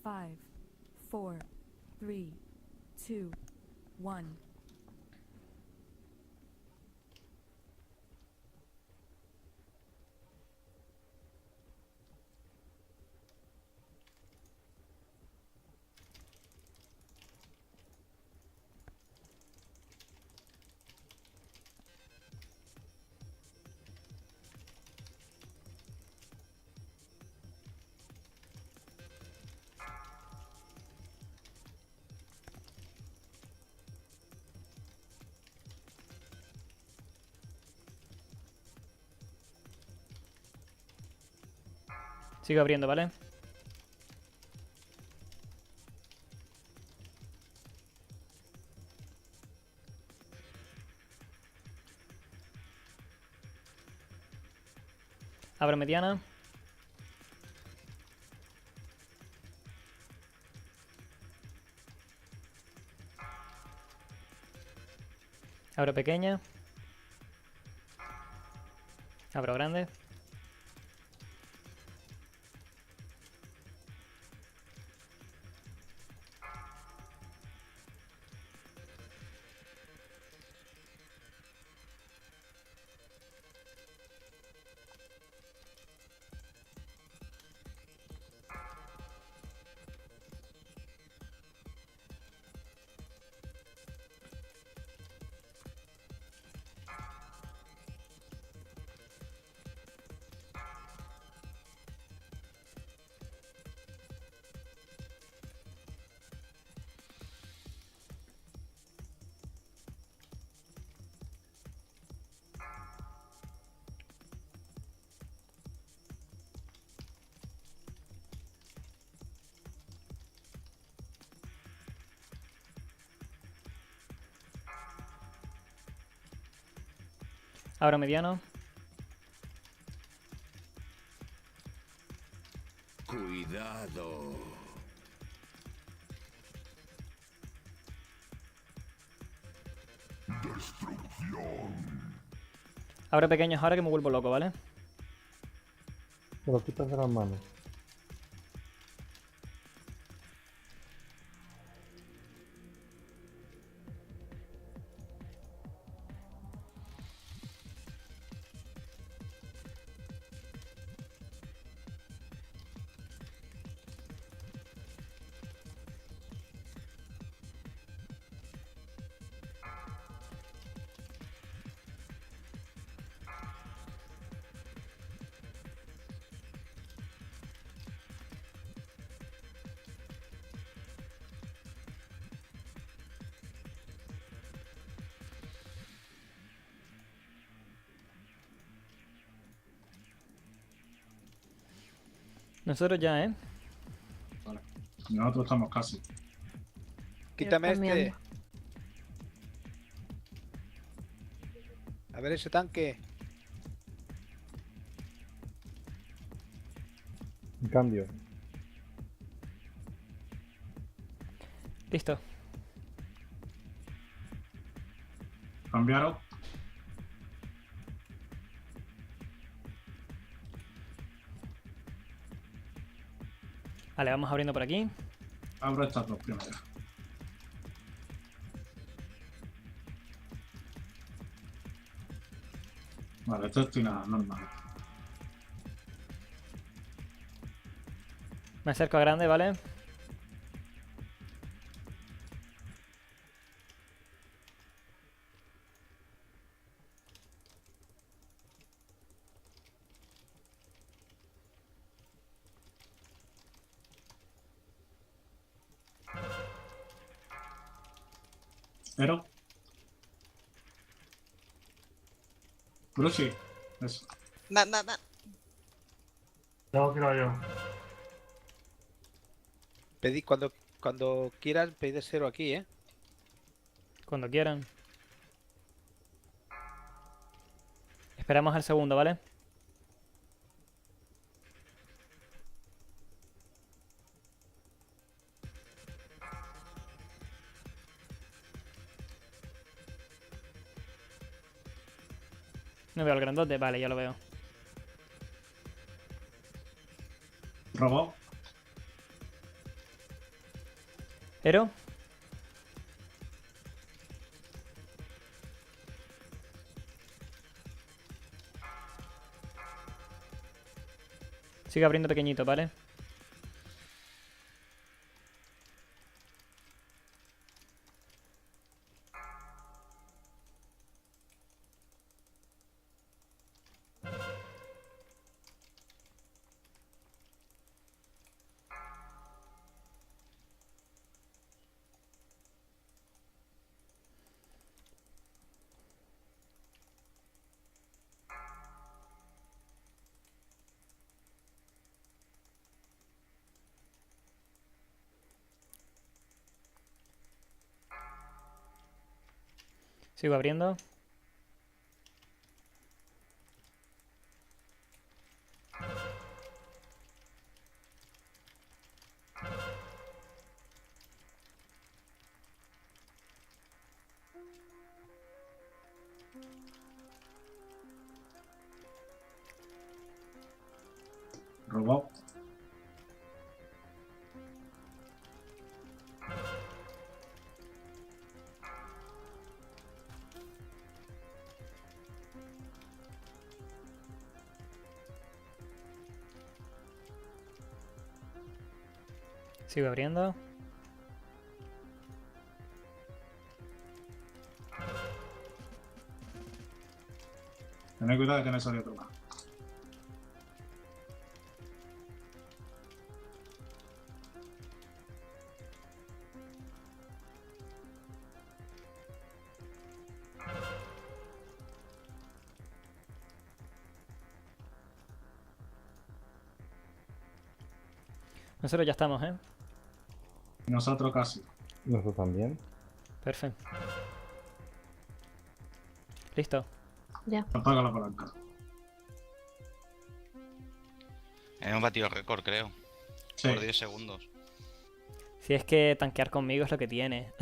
5, 4, 3, 2, 1. Sigo abriendo, ¿vale? Abro mediana. Abro pequeña. Abro grande. Abro mediano. Cuidado. Destrucción. Abro pequeños ahora que me vuelvo loco, ¿vale? Te lo quitas de las manos. Nosotros ya, ¿eh? Vale. Nosotros estamos casi. Quítame también. este. A ver ese tanque. En cambio, Listo. Cambiaros. Vale, vamos abriendo por aquí. Abro estas dos primeras. Vale, esto es nada normal. Me acerco a grande, ¿vale? Pero. Brucey. Eso. tengo que ir yo. Pedí cuando quieras, pedid cero aquí, ¿eh? Cuando quieran. Esperamos al segundo, ¿vale? No veo al grandote, vale, ya lo veo. Robot. Ero. Sigue abriendo pequeñito, ¿vale? Sigo abriendo. Robot. Sigo abriendo. Tened cuidado de que no sale otro más. Nosotros ya estamos, ¿eh? Y nosotros casi. Nosotros también. Perfecto. Listo. Ya. Apaga la palanca. Hemos batido récord, creo. Sí. Por 10 segundos. Si es que tanquear conmigo es lo que tiene.